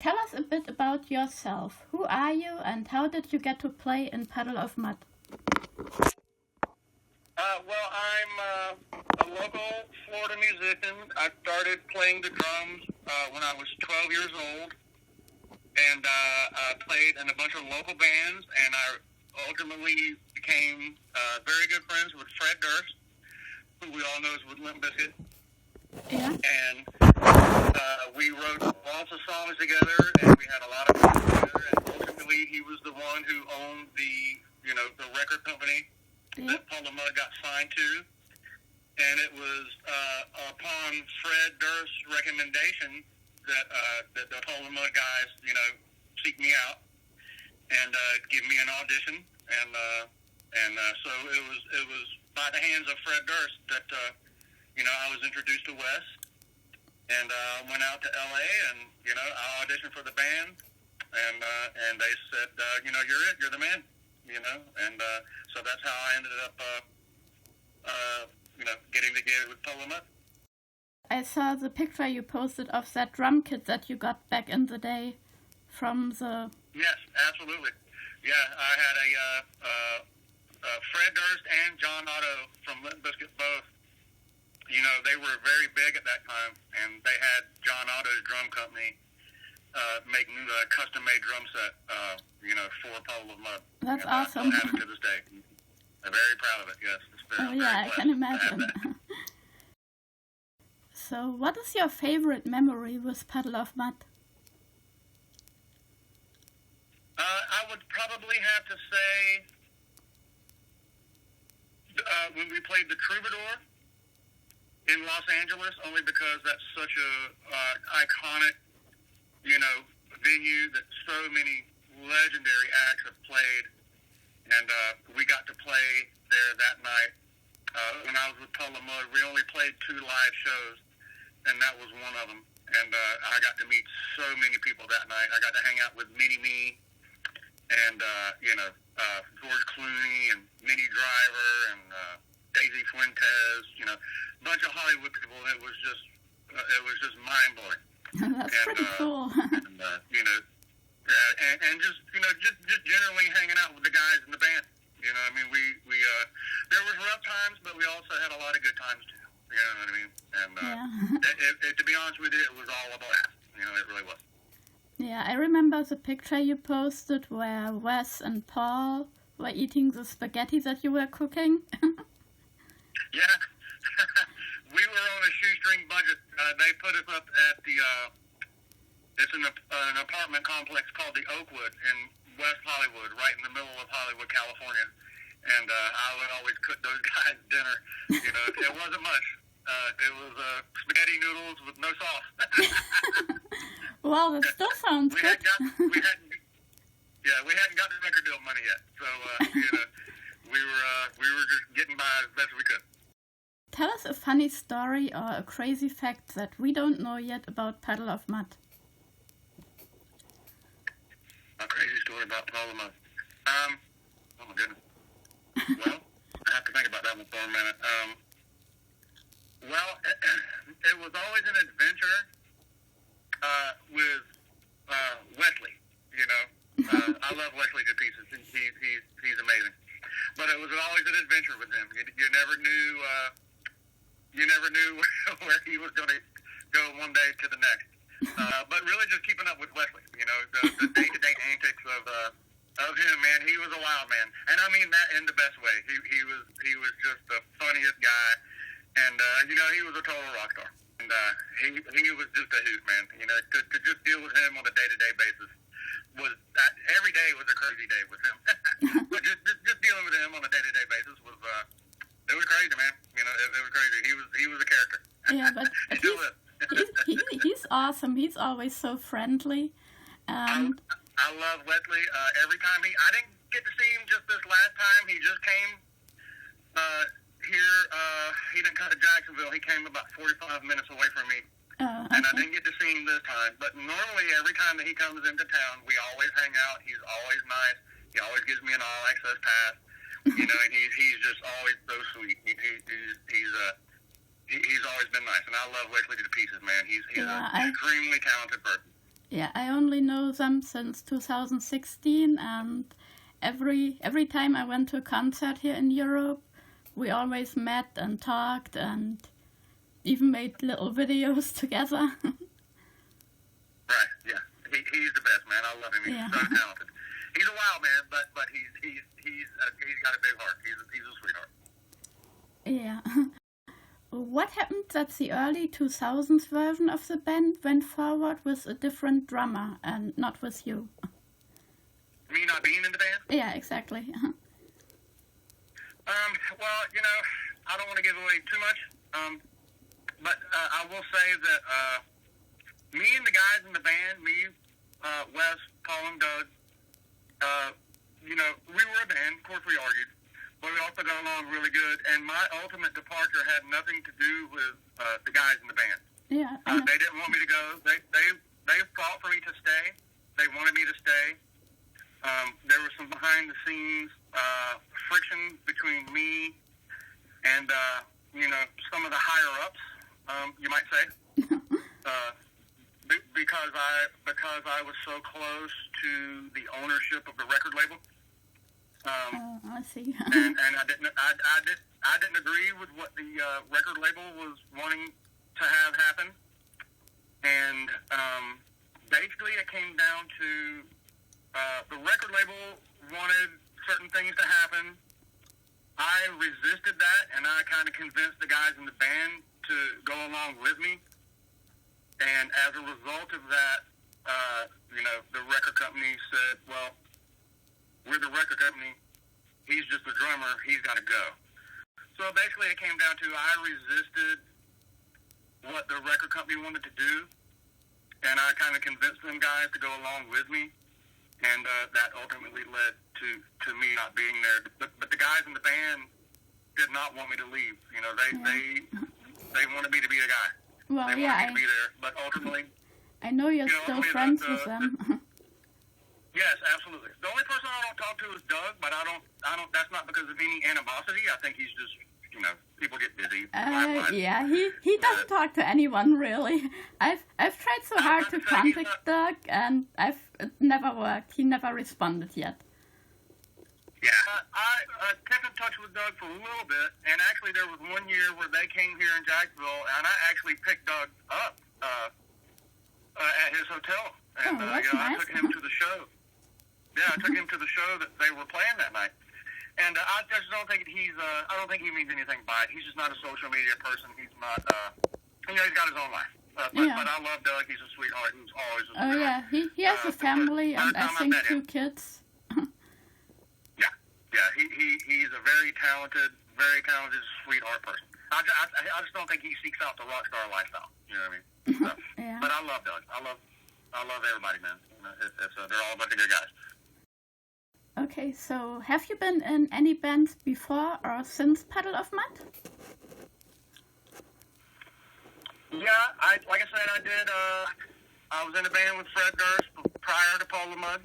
Tell us a bit about yourself. Who are you and how did you get to play in Puddle of Mud? Well, I'm a local Florida musician. I started playing the drums when I was 12 years old, and I played in a bunch of local bands, and I ultimately became very good friends with Fred Durst, who we all know is with Limp Bizkit. Yeah. And we wrote lots of songs together, and we had a lot of fun together, and ultimately he was the one who owned the record company that Paul the Mud got signed to, and it was upon Fred Durst's recommendation that the Paul the Mud guys, seek me out and give me an audition, and so it was by the hands of Fred Durst that I was introduced to Wes, and went out to L.A. and I auditioned for the band, and they said you're the man. And so that's how I ended up, getting the gig with Puddle. I saw the picture you posted of that drum kit that you got back in the day from the... Yes, absolutely. Yeah, I had a Fred Durst and John Otto from Limp Bizkit both. They were very big at that time, and they had John Otto's drum company make a custom-made drum set, for Puddle of Mud. That's and awesome. I still have it to this day. I'm very proud of it, yes. Oh yeah, I can imagine. So, what is your favorite memory with Puddle of Mud? I would probably have to say when we played the Troubadour in Los Angeles, only because that's such a iconic, venue that so many legendary acts have played, and we got to play there that night. When I was with Puddle of Mud, we only played 2 live shows, and that was one of them. And I got to meet so many people that night. I got to hang out with Mini-Me and, George Clooney and Minnie Driver and Daisy Fuentes, a bunch of Hollywood people. It was just mind-blowing. That's pretty cool. And just generally hanging out with the guys in the band. We there was rough times, but we also had a lot of good times too. You know what I mean? And to be honest with you, it was all about that. It really was. Yeah, I remember the picture you posted where Wes and Paul were eating the spaghetti that you were cooking. Yeah. We were on a shoestring budget. They put us up at the it's an apartment complex called the Oakwood in West Hollywood, right in the middle of Hollywood, California. And I would always cook those guys dinner. It wasn't much. It was spaghetti noodles with no sauce. Well, that still sounds good. We hadn't got the record deal money yet, so we were just getting by as best we could. Tell us a funny story or a crazy fact that we don't know yet about Puddle of Mud. A crazy story about Puddle of Mud. Oh my goodness. Well, I have to think about that one for a minute. Well, it was always an adventure with Wesley. I love Wesley to pieces. He's amazing. But it was always an adventure with him. You never knew where he was going to go one day to the next. But really, just keeping up with Wesley. The day-to-day antics of him, man. He was a wild man, and I mean that in the best way. He was just the funniest guy, and he was a total rock star. And he was just a hoot, man. To just deal with him on a day-to-day basis every day was a crazy day with him. But just dealing with him on a day-to-day basis was it was crazy, man. It was crazy. He was a character. Yeah, but he's awesome. He's always so friendly. I love Wesley. Every time I didn't get to see him just this last time. He just came here. He didn't come to Jacksonville. He came about 45 minutes away from me. Okay. And I didn't get to see him this time. But normally, every time that he comes into town, we always hang out. He's always nice. He always gives me an all-access pass. And he's just always so sweet. He's always been nice. And I love Wesley to pieces, man. He's an extremely talented person. Yeah, I only know them since 2016, and every time I went to a concert here in Europe, we always met and talked and even made little videos together. Right, yeah. He's the best, man. I love him. He's so talented. He's a wild man, but he's got a big heart. He's a sweetheart. Yeah. What happened that the early 2000s version of the band went forward with a different drummer and not with you? Me not being in the band? Yeah, exactly. Well, you know, I don't want to give away too much, but I will say that me and the guys in the band, Wes, Paul, and Doug, you know, we were a band. Of course, we argued, but we also got along really good. And my ultimate departure had nothing to do with the guys in the band. Yeah. They didn't want me to go. They fought for me to stay. They wanted me to stay. There was some behind-the-scenes friction between me and, you know, some of the higher-ups, you might say, because I was so close to the ownership of the record label. I see. and I didn't agree with what the record label was wanting to have happen, and basically it came down to the record label wanted certain things to happen. I resisted that, and I kind of convinced the guys in the band to go along with me. And as a result of that, you know, the record company said, well, we're the record company. He's just the drummer. He's got to go. So basically it came down to I resisted what the record company wanted to do, and I kind of convinced them guys to go along with me. And that ultimately led to me not being there. But the guys in the band did not want me to leave. You know, they wanted me to be a guy. Well, they yeah, wanted me to be there. But ultimately, I know you're still friends with them. Yes, absolutely. The only person I don't talk to is Doug, but I don't. That's not because of any animosity. I think he's just, you know, people get busy. Yeah, he doesn't talk to anyone really. I've tried so hard to contact Doug, and it never worked. He never responded yet. Yeah, I kept in touch with Doug for a little bit, and actually there was one year where they came here in Jacksonville, and I actually picked Doug up at his hotel, and that's nice. I took him to the show. Yeah, I took him to the show that they were playing that night. And I just don't think I don't think he means anything by it. He's just not a social media person. He's not, you know, he's got his own life. But I love Doug. He's a sweetheart. He's always a sweetheart. Oh, yeah. He has a family and I think 2 kids. Yeah. He's a very talented, sweetheart person. I just don't think he seeks out the rock star lifestyle. You know what I mean? So, Yeah. But I love Doug. I love everybody, man. You know, they're all a bunch of good guys. Okay, so have you been in any bands before or since Puddle of Mud? Yeah, like I said, I did. I was in a band with Fred Durst prior to Puddle of Mud.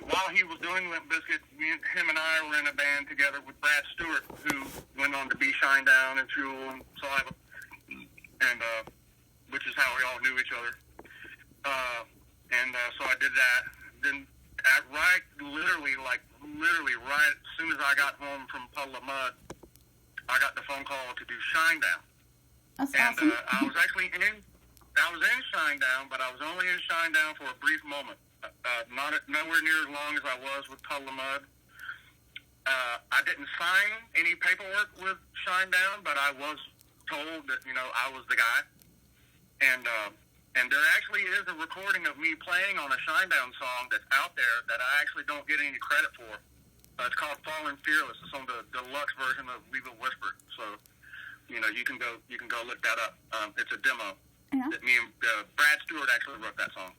While he was doing Limp Bizkit, him and I were in a band together with Brad Stewart, who went on to be Shinedown and Fuel and Saliva, and which is how we all knew each other. So I did that. Then, literally right as soon as I got home from Puddle of Mud, I got the phone call to do Shinedown. That's and awesome. I was actually in Shinedown, but I was only in Shinedown for a brief moment. Nowhere near as long as I was with Puddle of Mud. I didn't sign any paperwork with Shinedown, but I was told that, you know, I was the guy. And there actually is a recording of me playing on a Shinedown song that's out there that I actually don't get any credit for. It's called Fallen Fearless. It's on the deluxe version of Leave It Whispered. So, you know, you can go look that up. It's a demo that me and Brad Stewart actually wrote that song.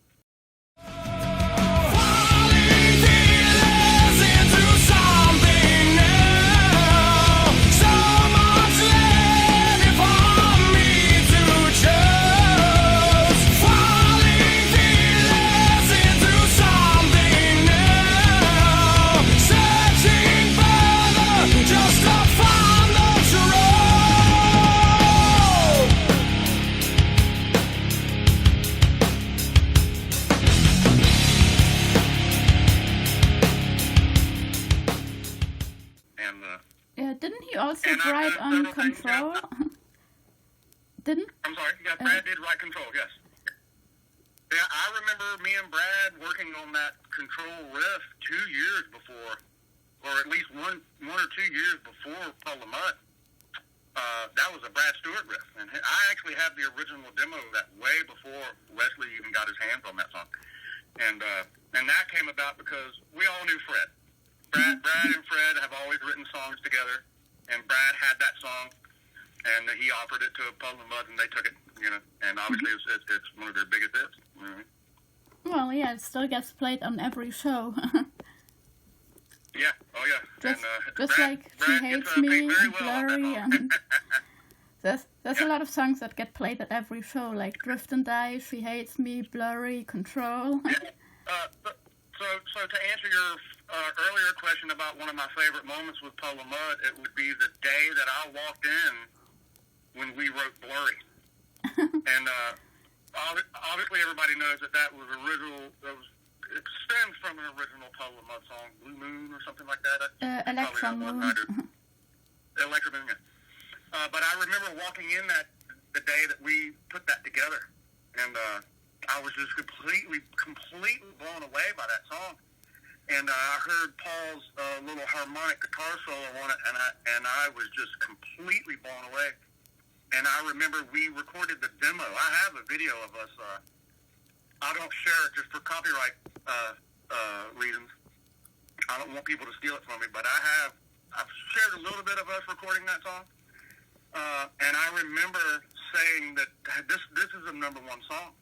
also And I've write done on several things, Control? yeah. I'm sorry. Yeah, Brad did write Control. Yes. Yeah, I remember me and Brad working on that Control riff 2 years before, or at least one or 2 years before Paul the Mutt. That was a Brad Stewart riff, and I actually have the original demo of that way before Wesley even got his hands on that song. And that came about because we all knew Fred. Brad and Fred have always written songs together, and Brad had that song, and he offered it to Puddle and Mud, and they took it, and obviously it's one of their biggest hits. Well, yeah, it still gets played on every show. Yeah, oh yeah. Just Brad, like Brad She Hates gets, Me paid very and well on that Blurry, song. and there's a lot of songs that get played at every show, like Drift and Die, She Hates Me, Blurry, Control. Yeah. So to answer your earlier question about one of my favorite moments with Puddle and Mud, it would be the day that I walked in when we wrote Blurry. And obviously everybody knows that was original. It stems from an original Puddle and Mud song, Blue Moon or something like that. Electro Moon. Electro Moon, yeah. But I remember walking in the day that we put that together, and I was just completely blown away by that song. And I heard Paul's little harmonic guitar solo on it, and I was just completely blown away. And I remember we recorded the demo. I have a video of us. I don't share it just for copyright reasons. I don't want people to steal it from me, but I've shared a little bit of us recording that song. And I remember saying that this is a #1 song.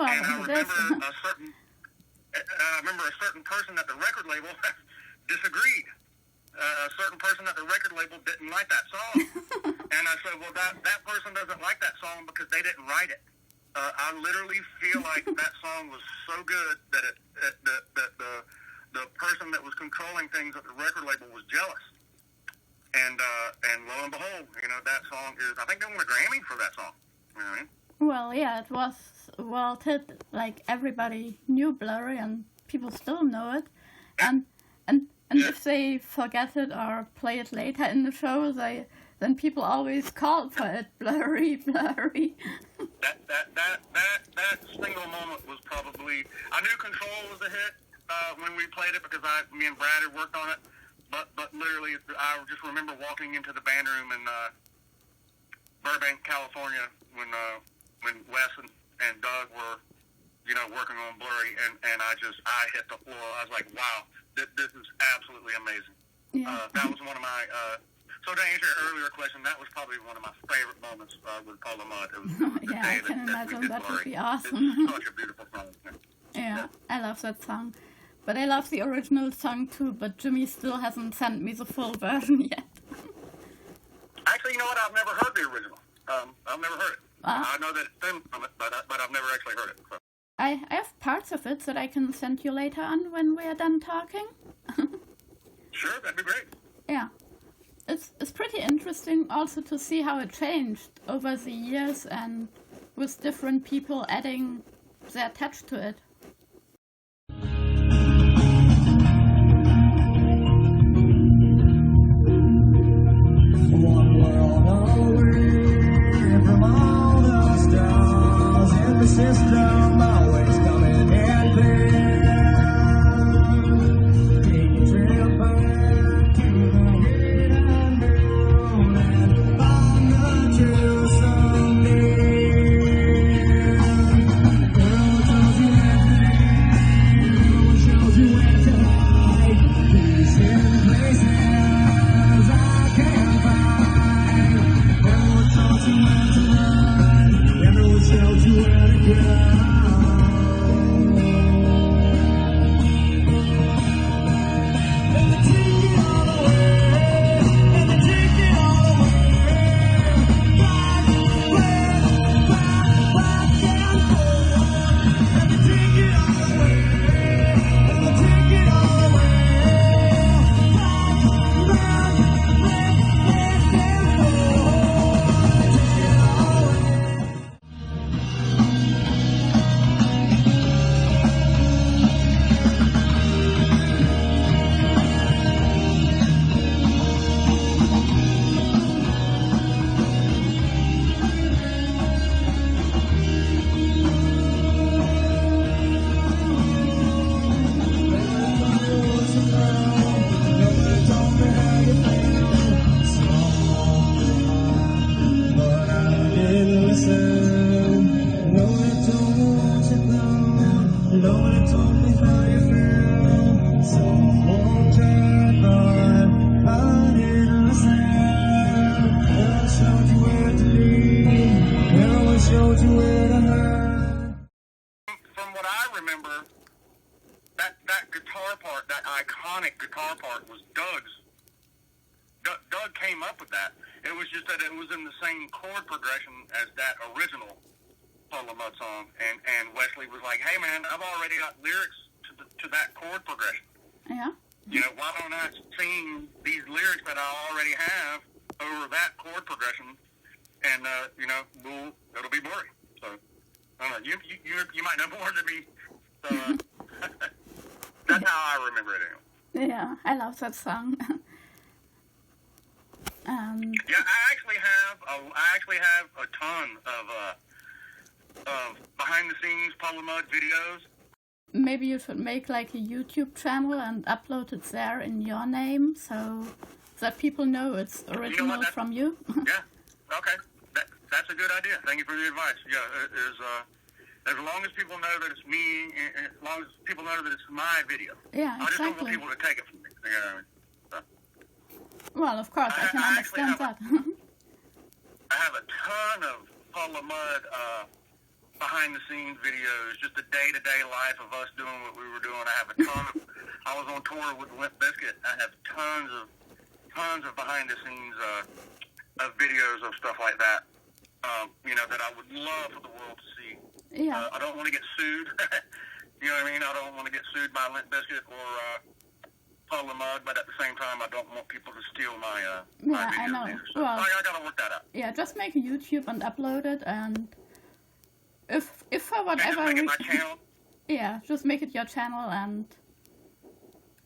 And I remember a certain person at the record label disagreed. A certain person at the record label didn't like that song. And I said, well, that person doesn't like that song because they didn't write it. I literally feel like that song was so good that the person that was controlling things at the record label was jealous. And lo and behold, that song is, I think they won a Grammy for that song. You know what I mean? Well, yeah, it was well hit. Like everybody knew Blurry, and people still know it. And if they forget it or play it later in the show, then people always call for it, Blurry, Blurry. That single moment was probably, I knew Control was a hit when we played it because me and Brad had worked on it. But literally, I just remember walking into the band room in Burbank, California, when Wes and Doug were, working on Blurry, and I hit the floor. I was like, wow, this is absolutely amazing. Yeah. That was one of my. So to answer your earlier question, that was probably one of my favorite moments with Paul the Mud. It was the Yeah, day I can imagine that would be awesome. It's such a beautiful song. Yeah, I love that song. But I love the original song too, but Jimmy still hasn't sent me the full version yet. Actually, you know what? I've never heard the original. I've never heard it. I know that it stems from it, but I've never actually heard it. So. I have parts of it that I can send you later on when we're done talking. Sure, that'd be great. Yeah. It's pretty interesting also to see how it changed over the years and with different people adding their touch to it. system always coming in clear. Take a trip back to the hidden room and find the truth someday. Girl tells you everything, girl shows you where to hide. These hidden places I can't find. Girl tells you where to run, everyone tells you where to go. And they take it all away, and they take it all away. Back, back and forth. And they take it all away, and they take it all away. Back, back and From what I remember, that guitar part, that iconic guitar part, was Doug's. Doug came up with that. It was just that it was in the same chord progression as that original Puddle Mud song, and Wesley was like, "Hey man, I've already got lyrics to that chord progression. Yeah. You know, why don't I sing these lyrics that I already have over that chord progression, and you know, it'll be boring." So I don't know. You might know more than me. So that's how I remember it anyway. Yeah, I love that song. Yeah, I actually have a ton of behind the scenes Puddle Mud videos. Maybe you should make like a YouTube channel and upload it there in your name, so that people know it's original from you. Yeah. Okay. That's a good idea. Thank you for the advice. Yeah, as long as people know that it's me, as long as people know that it's my video. Yeah, I just don't exactly. want people to take it from me. You know what I mean? So, Well, of course, I can understand that. I have a ton of Puddle Mud behind the scenes videos, just the day-to-day life of us doing what we were doing. I have a ton of, I was on tour with Limp Bizkit. I have tons of behind the scenes of videos of stuff like that. You know, that I would love for the world to see. Yeah. I don't want to get sued. You know what I mean? I don't want to get sued by Limp Bizkit or Puddle Mud, but at the same time, I don't want people to steal my my videos. I know. Either. So Well, I gotta work that out. Yeah, just make a YouTube and upload it, and if for whatever just make it reason, my channel. yeah, just make it your channel, and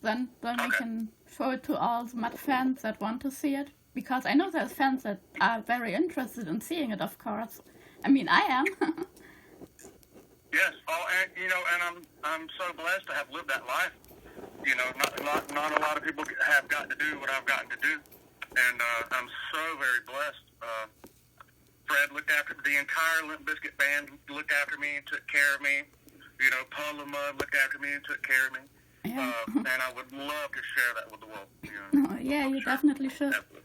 then we can show it to all the Mud fans that want to see it. Because I know there's fans that are very interested in seeing it, of course. I mean, I am. Yes. Oh, and you know, and I'm so blessed to have lived that life. You know, not a lot of people have gotten to do what I've gotten to do, and I'm so very blessed. Fred looked after the entire Limp Bizkit band, looked after me and took care of me. You know, Puddle Mud looked after me and took care of me. Yeah. And I would love to share that with the world. You know, Oh, yeah, you definitely should. Definitely.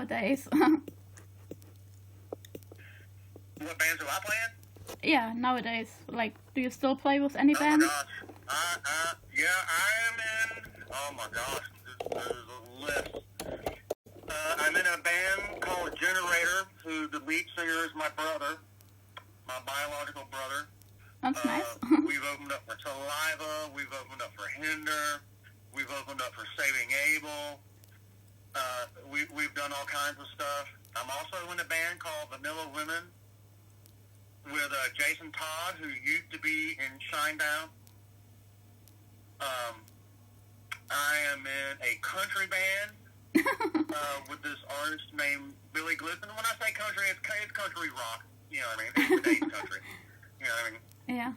nowadays. What bands am I playing? Yeah, nowadays. Like, do you still play with any Oh band? my gosh. Yeah, I am in. Oh my gosh, there's a list. I'm in a band called Generator, who the lead singer is my brother, my biological brother. That's nice. We've opened up for Saliva. We've opened up for Hinder. We've opened up for Saving Abel. We've done all kinds of stuff. I'm also in a band called Vanilla Women with Jason Todd, who used to be in Shinedown. I am in a country band with this artist named Billy Glisten. When I say country, it's country rock. You know what I mean? It's today's country. You know what I mean? Yeah.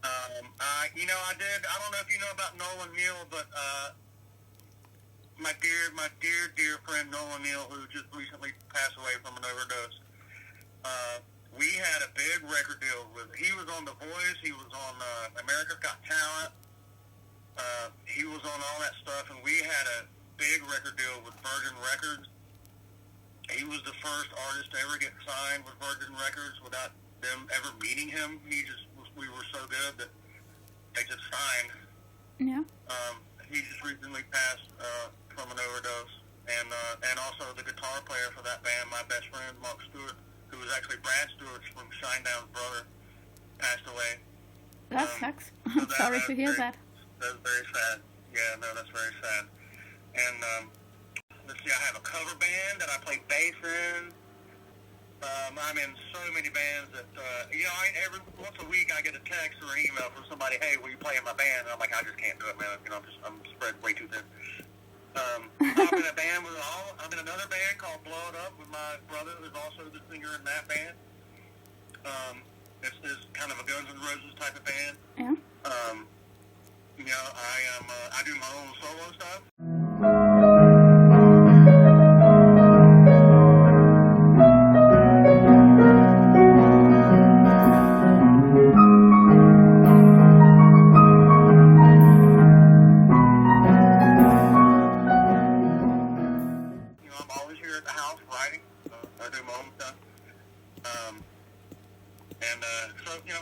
I don't know if you know about Nolan Neal, but my dear friend Nolan Neal, who just recently passed away from an overdose, we had a big record deal with. He was on The Voice. He was on America's Got Talent. He was on all that stuff, and we had a big record deal with Virgin Records. He was the first artist to ever get signed with Virgin Records without them ever meeting him. We were so good that they just signed. Yeah. He just recently passed from an overdose, and also the guitar player for that band, my best friend Mark Stewart, who was actually Brad Stewart's from Shinedown's brother, passed away. That sucks. Sorry to hear that. That's very sad. Yeah, no, that's very sad. And let's see, I have a cover band that I play bass in. I'm in so many bands that, every once a week I get a text or an email from somebody, hey, will you play in my band? And I'm like, I just can't do it, man. I'm spread way too thin. I'm in a band I'm in another band called Blow It Up with my brother, who's also the singer in that band. It's kind of a Guns N' Roses type of band. Yeah. I do my own solo stuff. I'm always here at the house writing. I do my own stuff.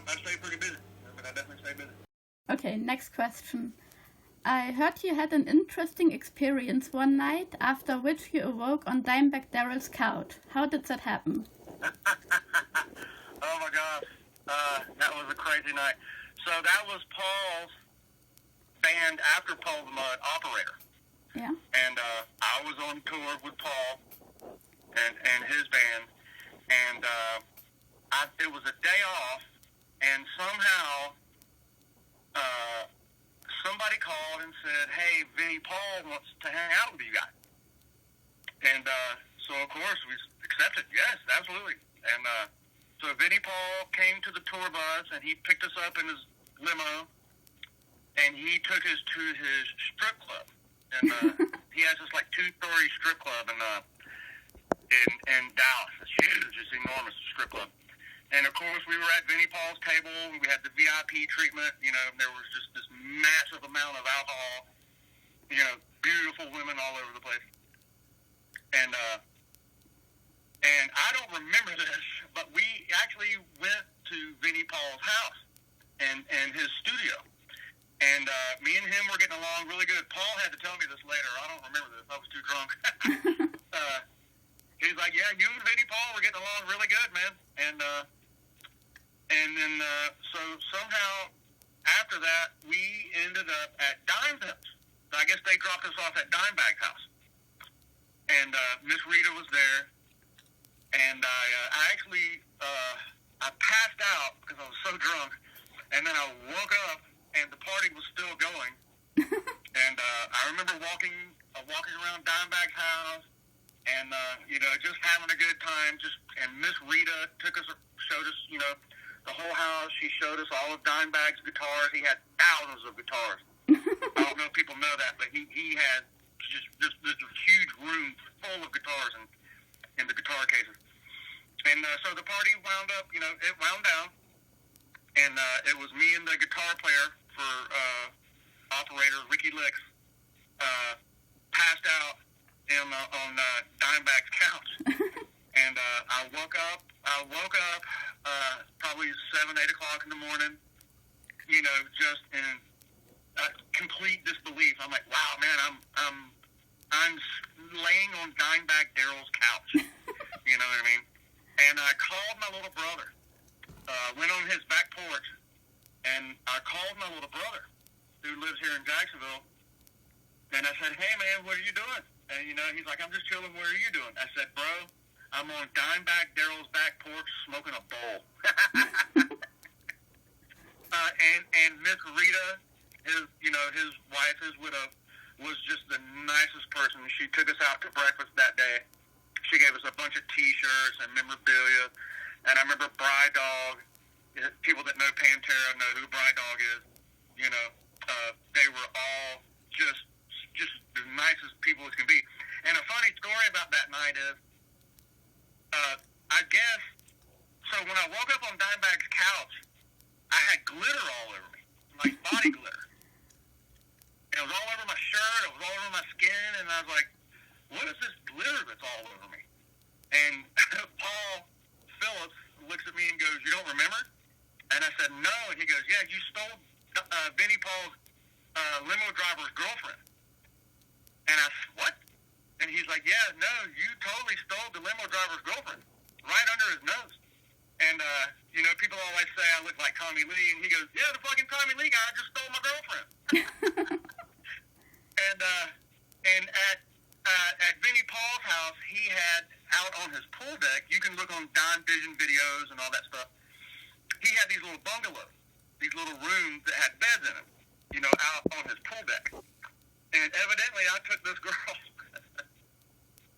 I stay pretty busy. I definitely stay busy. Okay, next question. I heard you had an interesting experience one night, after which you awoke on Dimebag Darrell's couch. How did that happen? Oh my gosh, that was a crazy night. So that was Paul's band after Paul the Mud, Operator. Yeah. And I was on tour with Paul and his band, and it was a day off, and somehow somebody called and said, hey, Vinnie Paul wants to hang out with you guys. And so, of course, we accepted. Yes, absolutely. And so Vinnie Paul came to the tour bus, and he picked us up in his limo, and he took us to his strip club. And he has this, like, 2-story strip club in Dallas. It's huge. It's enormous strip club. And, of course, we were at Vinnie Paul's table, and we had the VIP treatment. There was just this massive amount of alcohol, beautiful women all over the place. And I don't remember this, but we actually went to Vinnie Paul's house and his studio. And me and him were getting along really good. Paul had to tell me this later. I don't remember this. I was too drunk. He's like, yeah, you and Vinnie Paul were getting along really good, man. And then, so somehow, after that, we ended up at Dimebag's. I guess they dropped us off at Dimebag's house. And Miss Rita was there. And I actually, I passed out because I was so drunk. And then I woke up, and the party was still going. And I remember walking around Dimebag's house, and, just having a good time. And Miss Rita showed us, the whole house. She showed us all of Dimebag's guitars. He had thousands of guitars. I don't know if people know that, but he had just this huge room full of guitars in the guitar cases. And so the party wound up, it wound down, and it was me and the guitar player for Operator, Ricky Licks, passed out on Dimebag's couch, and I woke up probably 7, 8 o'clock in the morning. You know, just in complete disbelief. I'm like, wow, man, I'm laying on Dimebag Darrell's couch. You know what I mean? And I called my little brother. Went on his back porch, and I called my little brother, who lives here in Jacksonville, and I said, hey, man, what are you doing? And, you know, he's like, I'm just chilling. What are you doing? I said, bro, I'm on Dimebag Darrell's back porch smoking a bowl. And Miss Rita, his wife, his widow, was just the nicest person. She took us out to breakfast that day. She gave us a bunch of T-shirts and memorabilia. And I remember Bride Dog. People that know Pantera know who Bride Dog is. You know, they were all just the nicest people as can be. And a funny story about that night is, I guess, so when I woke up on Dimebag's couch, I had glitter all over me, like body glitter. And it was all over my shirt, it was all over my skin, and I was like, what is this glitter that's all over me? And Paul Phillips looks at me and goes, you don't remember? And I said, no. And he goes, yeah, you stole Vinnie Paul's limo driver's girlfriend. And I said, what? And he's like, yeah, no, you totally stole the limo driver's girlfriend right under his nose. And, you know, people always say I look like Tommy Lee, and he goes, yeah, the fucking Tommy Lee guy just stole my girlfriend. And at Vinnie Paul's house, he had out on his pool deck, you can look on Dime Vision videos and all that stuff, he had these little bungalows, these little rooms that had beds in them, you know, out on his pool deck. And evidently I took this girl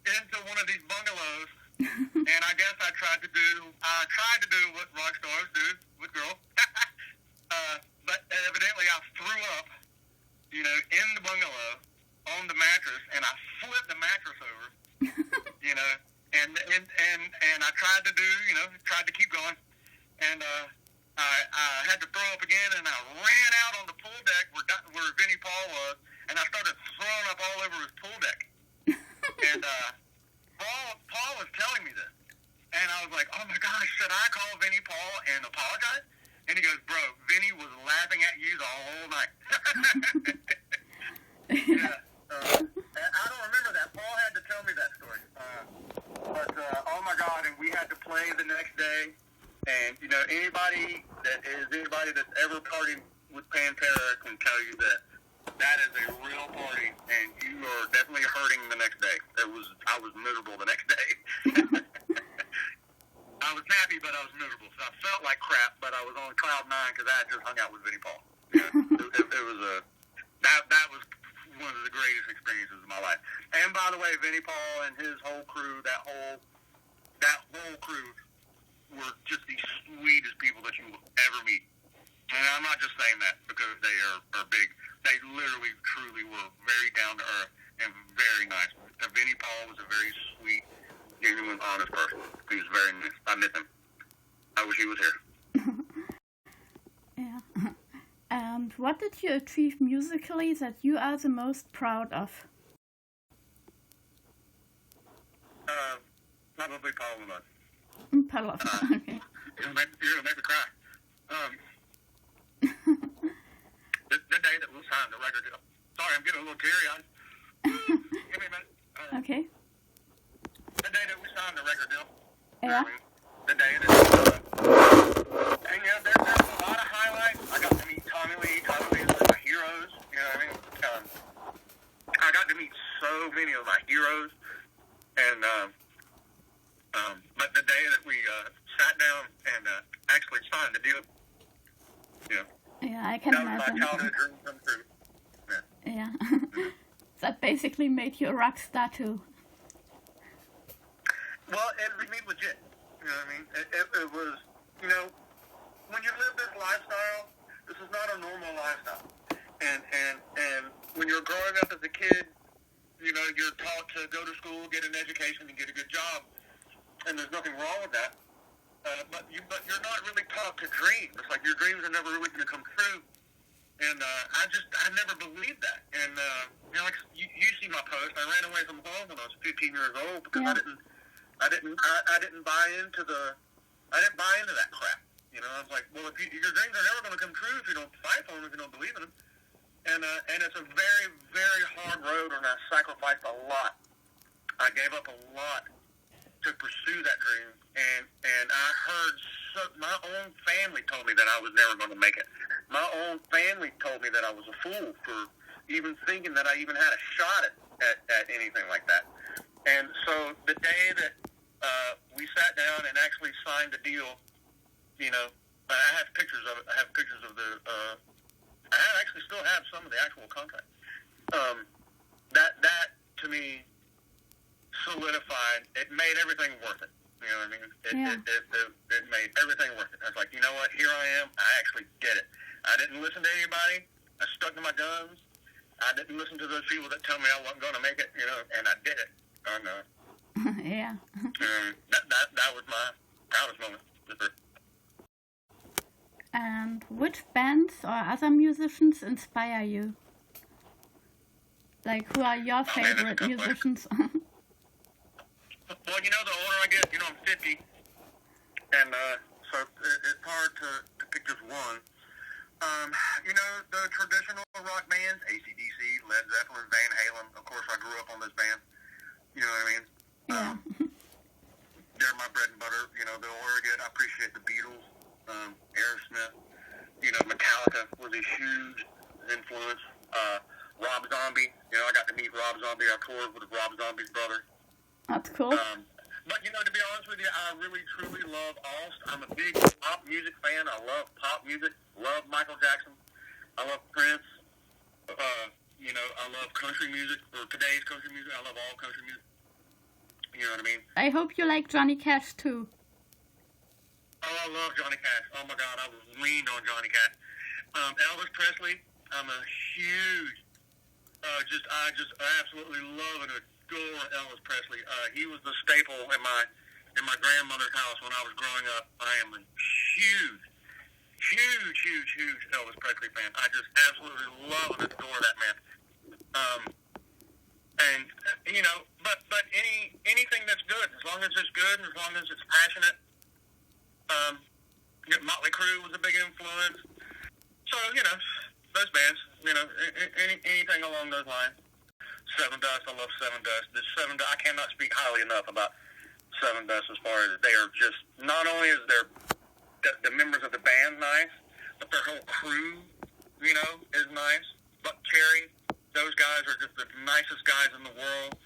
into one of these bungalows, and I guess I tried to do what rock stars do with girls. But evidently I threw up, you know, in the bungalow on the mattress, and I flipped the mattress over, you know, and I tried to keep going, and I had to throw up again, and I ran out on the pool deck where Vinnie Paul was, and I started throwing up all over his pool deck. And Paul was telling me this, and I was like, oh my gosh, should I call Vinnie Paul and apologize? And he goes, bro, Vinnie was laughing at you the whole night. Yeah, I don't remember that. Paul had to tell me that story. But oh my God, and we had to play the next day. And you know, anybody that's ever partied with Pantera can tell you that is a real party, and you are definitely hurting the next day. I was miserable the next day. I was happy, but I was miserable. So I felt like crap, but I was on cloud 9 because I had just hung out with Vinnie Paul. Yeah, it was that was one of the greatest experiences of my life. And by the way, Vinnie Paul and his whole crew, that whole crew, were just the sweetest people that you will ever meet. And I'm not just saying that because they are big. They literally, truly were very down to earth and very nice. And Vinnie Paul was a very sweet, genuine, honest person. He was very nice. I miss him. I wish he was here. Yeah. And what did you achieve musically that you are the most proud of? Probably Puddle. Puddle. Okay. You're gonna make me cry. The day that we signed the record deal. Sorry, I'm getting a little teary-eyed. Give me a minute. Okay. The day that we signed the record deal. Yeah. The day that and yeah, there's a lot of highlights. I got to meet Tommy Lee. Tommy Lee is one of my heroes. You know what I mean? I got to meet so many of my heroes. And but the day that we sat down and actually signed the deal, you know, yeah, I can that was imagine. my childhood dream come true. Yeah. That basically made you a rock star too. Well, it made me legit. You know what I mean? It was, you know, when you live this lifestyle, this is not a normal lifestyle. And when you're growing up as a kid, you know, you're taught to go to school, get an education, and get a good job. And there's nothing wrong with that. But you're not really taught to dream. It's like your dreams are never really going to come true. And I never believed that. And You know, like you see my post. I ran away from home when I was 15 years old because Yeah. I didn't buy into that crap. You know, I was like, well, if your dreams are never going to come true if you don't fight for them, if you don't believe in them. And it's a very, very hard road, and I sacrificed a lot. I gave up a lot to pursue that dream, and I heard my own family told me that I was never going to make it. My own family told me that I was a fool for even thinking that I even had a shot at anything like that. And so the day that we sat down and actually signed the deal, you know, I have pictures of it. I have pictures of the. I actually still have some of the actual contract. That to me solidified. It made everything worth it. You know what I mean? It made everything worth it. I was like, you know what? Here I am. I actually did it. I didn't listen to anybody. I stuck to my guns. I didn't listen to those people that tell me I wasn't going to make it. You know, and I did it. And Yeah. that was my proudest moment. And which bands or other musicians inspire you? Like, who are your favorite musicians? Well, you know, the older I get, you know, I'm 50, and so it's hard to pick just one. You know, the traditional rock bands, AC/DC, Led Zeppelin, Van Halen. Of course, I grew up on those bands. You know what I mean? Yeah. They're my bread and butter. You know, the older I get, I appreciate the Beatles. Aerosmith, you know, Metallica was a huge influence. Rob Zombie, you know, I got to meet Rob Zombie. I toured with Rob Zombie's brother. That's cool. But, you know, to be honest with you, I really, truly love I'm a big pop music fan. I love pop music. Love Michael Jackson. I love Prince. You know, I love country music, or today's country music. I love all country music. You know what I mean? I hope you like Johnny Cash too. Oh, I love Johnny Cash. Oh, my God, I was leaned on Johnny Cash. Elvis Presley, I'm a huge, I absolutely love and adore Elvis Presley. He was the staple in my grandmother's house when I was growing up. I am a huge Elvis Presley fan. I just absolutely love and adore that man. And, you know, but anything that's good, as long as it's good and as long as it's passionate. Motley Crue was a big influence. So, you know, those bands, you know, anything along those lines. Seven Dust, I love Seven Dust. I cannot speak highly enough about Seven Dust as far as they are just, not only is the members of the band nice, but their whole crew, you know, is nice. Buck Cherry, those guys are just the nicest guys in the world.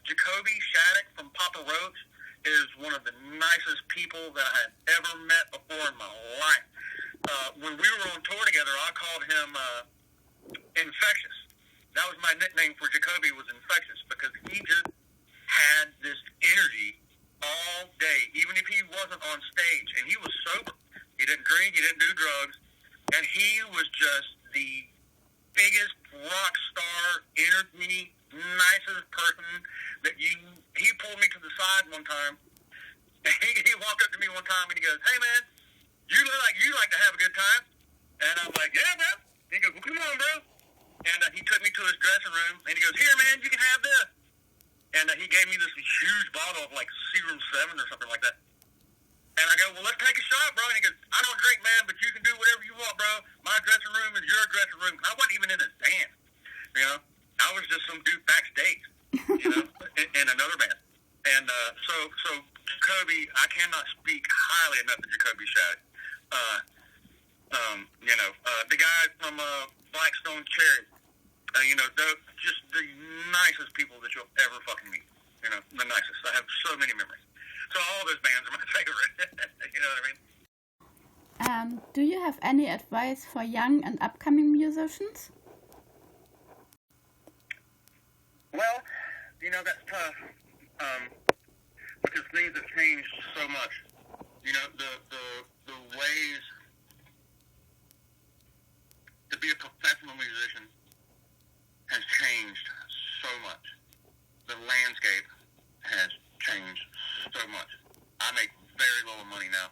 Jacoby Shattuck from Papa Roach is one of the nicest people that I had ever met before in my life. When we were on tour together, I called him Infectious. That was my nickname for Jacoby, was Infectious, because he just had this energy all day, even if he wasn't on stage. And he was sober. He didn't drink, he didn't do drugs, and he was just the biggest rock star, energy, nicest person that he pulled me to the side one time. He walked up to me one time and he goes, "Hey man, you look like you like to have a good time." And I'm like, "Yeah, bro." He goes, "Well, come on, bro." And he took me to his dressing room and he goes, "Here, man, you can have this." And he gave me this huge bottle of like Serum 7 or something like that. And I go, "Well, let's take a shot, bro." And he goes, "I don't drink, man, but you can do whatever you want, bro. My dressing room is your dressing room." I wasn't even in his band, you know. I was just some dude backstage, you know, in another band. And so Jacoby, I cannot speak highly enough of Jacoby Shattuck. You know, the guy from Blackstone Cherry, you know, just the nicest people that you'll ever fucking meet. You know, the nicest. I have so many memories. So all those bands are my favorite. You know what I mean? Do you have any advice for young and upcoming musicians? Well, you know, that's tough. Because things have changed so much. You know, the ways to be a professional musician has changed so much. The landscape has changed so much. I make very little money now.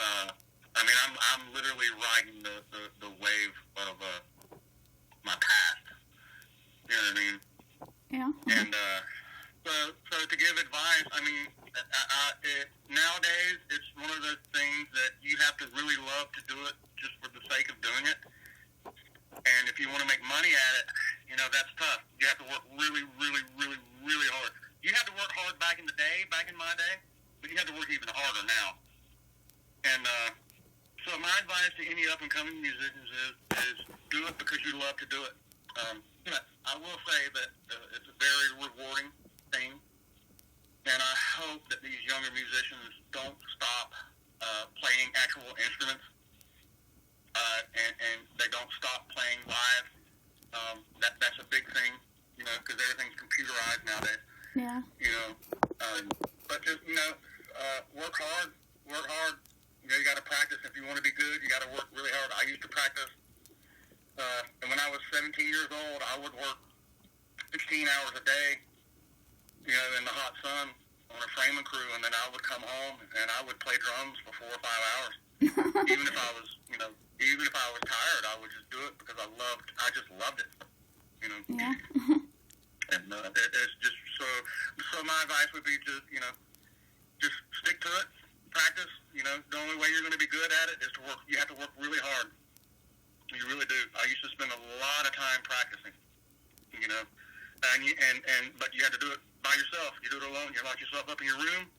I mean, I'm literally riding the wave of my past. You know what I mean? Yeah. And so to give advice, I mean, nowadays it's one of those things that you have to really love to do it just for the sake of doing it. And if you want to make money at it, you know, that's tough. You have to work really, really, really, really hard. You had to work hard back in the day, back in my day, but you have to work even harder now. And so my advice to any up-and-coming musicians is do it because you love to do it. I will say that it's a very rewarding thing, and I hope that these younger musicians don't stop playing actual instruments, and they don't stop playing live. That's a big thing, you know, because everything's computerized nowadays. Yeah. You know, but just, you know, work hard. You know, you got to practice. If you want to be good, you got to work really hard. I used to practice, and when I was 17 years old, I would work 16 hours a day, you know, in the hot sun on a framing crew, and then I would come home and I would play drums for 4 or 5 hours. Even if I was, you know, even if I was tired, I would just do it because I just loved it, you know. Yeah. And it's just so my advice would be just, you know, just stick to it, practice. You know, the only way you're going to be good at it is to work. You have to work really hard. You really do. I used to spend a lot of time practicing, you know, but you have to do it by yourself. You do it alone. You lock yourself up in your room,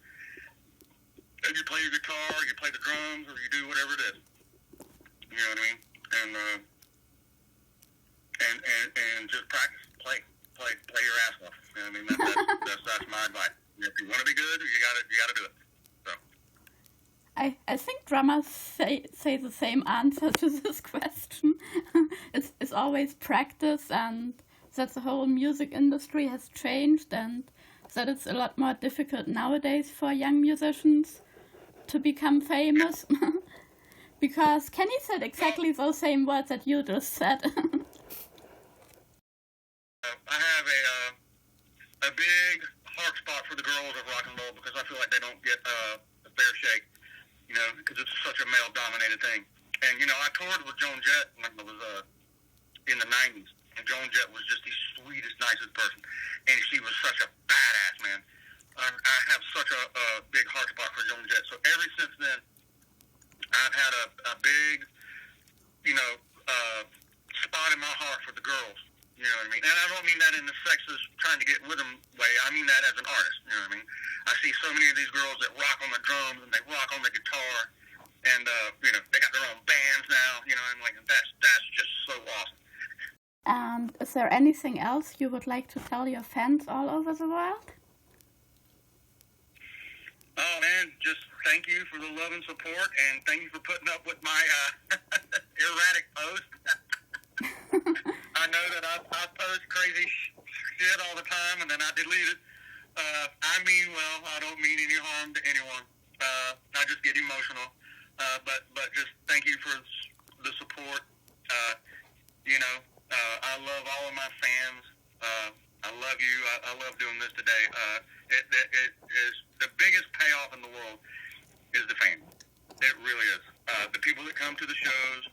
and you play your guitar, you play the drums, or you do whatever it is. You know what I mean? And just practice, play your ass off. You know what I mean? That's my advice. If you want to be good, you gotta do it. So. I think drummers say the same answer to this question. It's always practice, and that the whole music industry has changed, and that it's a lot more difficult nowadays for young musicians to become famous. Because Kenny said exactly those same words that you just said. I have a big heart spot for the girls of rock and roll because I feel like they don't get a fair shake, you know, because it's such a male-dominated thing. And, you know, I toured with Joan Jett when I was in the 90s, and Joan Jett was just the sweetest, nicest person, and she was such a badass, man. I have such a big heart spot for Joan Jett. So ever since then, I've had a big, you know, spot in my heart for the girls. You know what I mean? And I don't mean that in the sexist trying to get with them way. I mean that as an artist. You know what I mean? I see so many of these girls that rock on the drums and they rock on the guitar, and you know, they got their own bands now. You know, and like that's just so awesome. And is there anything else you would like to tell your fans all over the world? Oh man, just thank you for the love and support, and thank you for putting up with my erratic post. I know that I post crazy shit all the time, and then I delete it. I mean well. I don't mean any harm to anyone. I just get emotional. But just thank you for the support. You know, I love all of my fans. I love you. I love doing this today. It is the biggest payoff in the world is the fans. It really is. The people that come to the shows,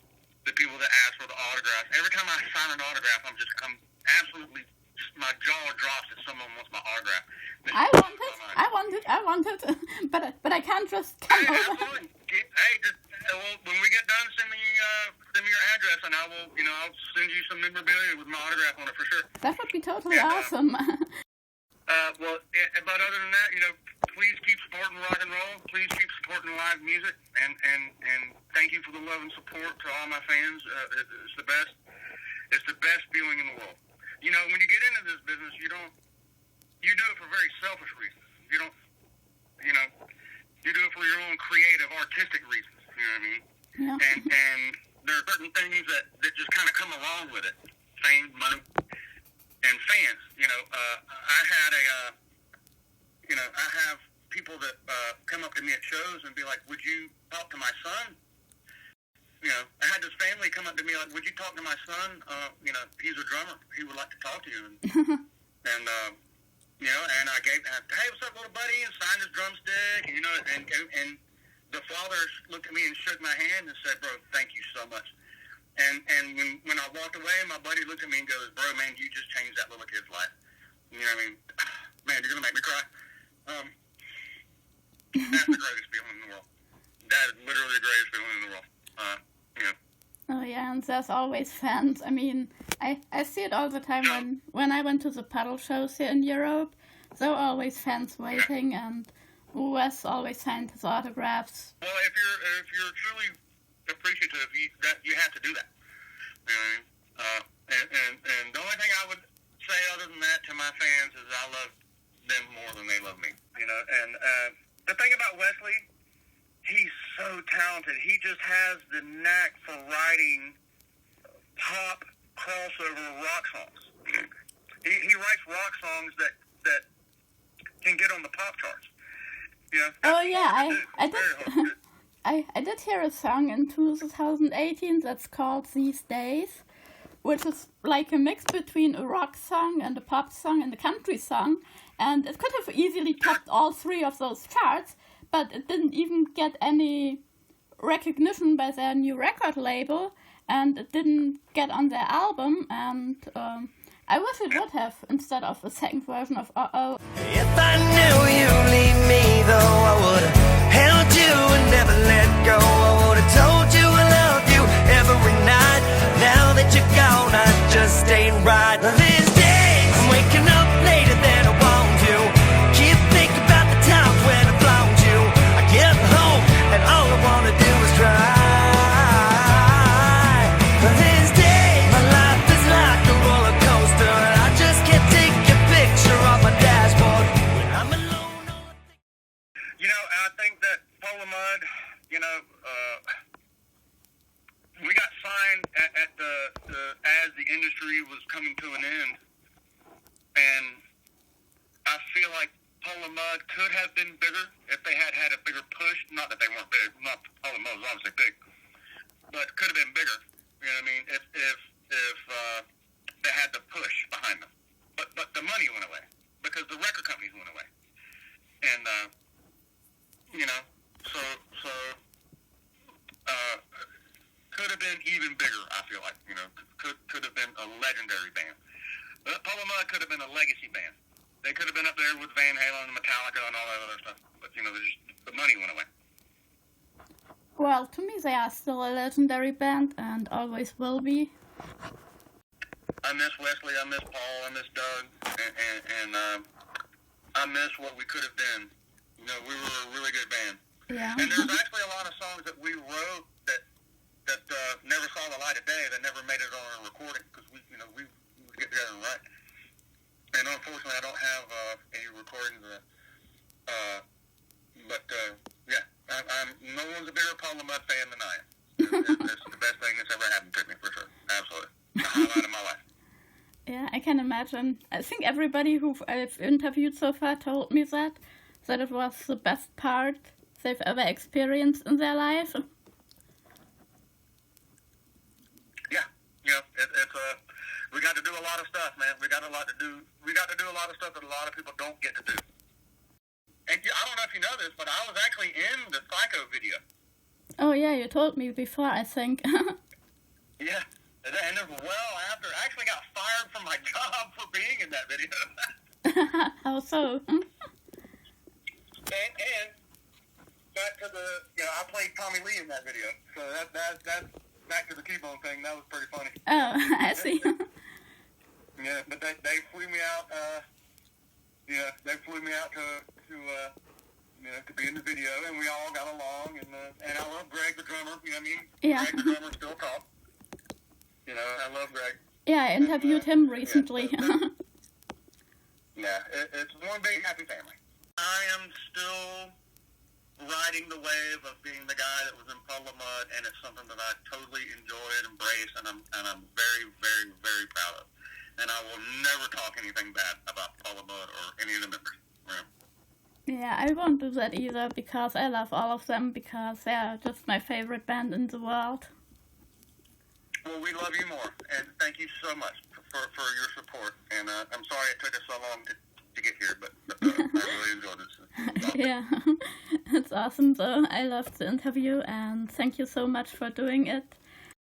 the people that ask for the autographs. Every time I sign an autograph, I'm absolutely, my jaw drops if someone wants my autograph. I want it, but I can't just come over. Absolutely. Hey, just, when we get done, send me your address, and I'll send you some memorabilia with my autograph on it for sure. That would be totally awesome. But other than that, you know, please keep supporting rock and roll. Please keep supporting live music, and thank you for the love and support to all my fans. It's the best. It's the best feeling in the world. You know, when you get into this business, you do it for very selfish reasons. You don't, you know, you do it for your own creative, artistic reasons. You know what I mean? Yeah. And there are certain things that just kind of come along with it. Fame, money, and fans. You know, I have people that come up to me at shows and be like, "Would you talk to my son?" You know, I had this family come up to me like, "Would you talk to my son? You know, he's a drummer. He would like to talk to you." And you know, and I gave, "Hey, what's up, little buddy?" and signed his drumstick. And, you know, and the father looked at me and shook my hand and said, "Bro, thank you so much." And when I walked away, my buddy looked at me and goes, "Bro, man, you just changed that little kid's life." You know what I mean? Man, you're gonna make me cry. That's the greatest feeling in the world. That is literally the greatest feeling in the world. Oh yeah, and there's always fans. I mean, I see it all the time when I went to the Puddle shows here in Europe. There were always fans waiting, and Wes always signed his autographs. Well, if you're truly appreciative, you have to do that. You know what I mean? And the only thing I would say other than that to my fans is I love them more than they love me. You know, and the thing about Wesley, he's so talented. He just has the knack for writing pop crossover rock songs. He writes rock songs that can get on the pop charts. You know, oh yeah, I did hear a song in 2018 that's called These Days, which is like a mix between a rock song and a pop song and a country song, and it could have easily topped all three of those charts, but it didn't even get any recognition by their new record label, and it didn't get on their album, and I wish it would have, instead of a second version of Uh-Oh. If I knew you'd leave me, though, I would've held you and never let go. I would've told you I love you every night. Now that you're gone, I just ain't right. These days, I'm waking up later than I want to. Keep thinking about the times when I flown you. I get home and all I wanna do is try. These days, my life is like a roller coaster, and I just can't take your picture off my dashboard when I'm alone. You know, I think that Puddle, you know, we got signed at the as the industry was coming to an end, and I feel like Puddle could have been bigger if they had a bigger push. Not that they weren't big. Not Puddle was obviously big, but could have been bigger. You know what I mean? If they had the push behind them, but the money went away because the record companies went away, and you know, so could have been even bigger. I feel like, you know, could have been a legendary band. Puddle could have been a legacy band. They could have been up there with Van Halen and Metallica and all that other stuff, but you know, the money went away. Well, to me they are still a legendary band and always will be. I miss Wesley, I miss Paul, I miss Doug, and I miss what we could have been. You know, we were a really good band. Yeah. And there's actually a lot of songs that we wrote that never saw the light of day, that never made it on a recording, because we would get together and write. And unfortunately, I don't have any recordings of that. But yeah, I'm no one's a bigger Puddle fan than I am. It's the best thing that's ever happened to me, for sure. Absolutely. The highlight of my life. Yeah, I can imagine. I think everybody who I've interviewed so far told me that it was the best part they've ever experienced in their life. Yeah, you know, it's we got to do a lot of stuff, man. We got to do a lot of stuff that a lot of people don't get to do. And I don't know if you know this, but I was actually in the Psycho video. Oh yeah, you told me before, I think. Yeah, and it was well after. I actually got fired from my job for being in that video. How so? And back to I played Tommy Lee in that video. So that's back to the T-Bone thing. That was pretty funny. Oh, I see. Yeah, but they flew me out. They flew me out to be in the video, and we all got along. And I love Greg, the drummer. You know what I mean? Yeah. Greg, the drummer, still talk. You know, I love Greg. Yeah, I interviewed him recently. Yeah, it's one big happy family. I am still riding the wave of being the guy that was in Puddle, and it's something that I totally enjoy and embrace, and I'm very, very, very proud of. And I will never talk anything bad about Puddle or any of the members. Right? Yeah, I won't do that either, because I love all of them, because they are just my favorite band in the world. Well, we love you more, and thank you so much for your support. And I'm sorry it took us so long to get here, but I really enjoyed it. Awesome. Yeah, it's awesome. So I loved the interview, and thank you so much for doing it.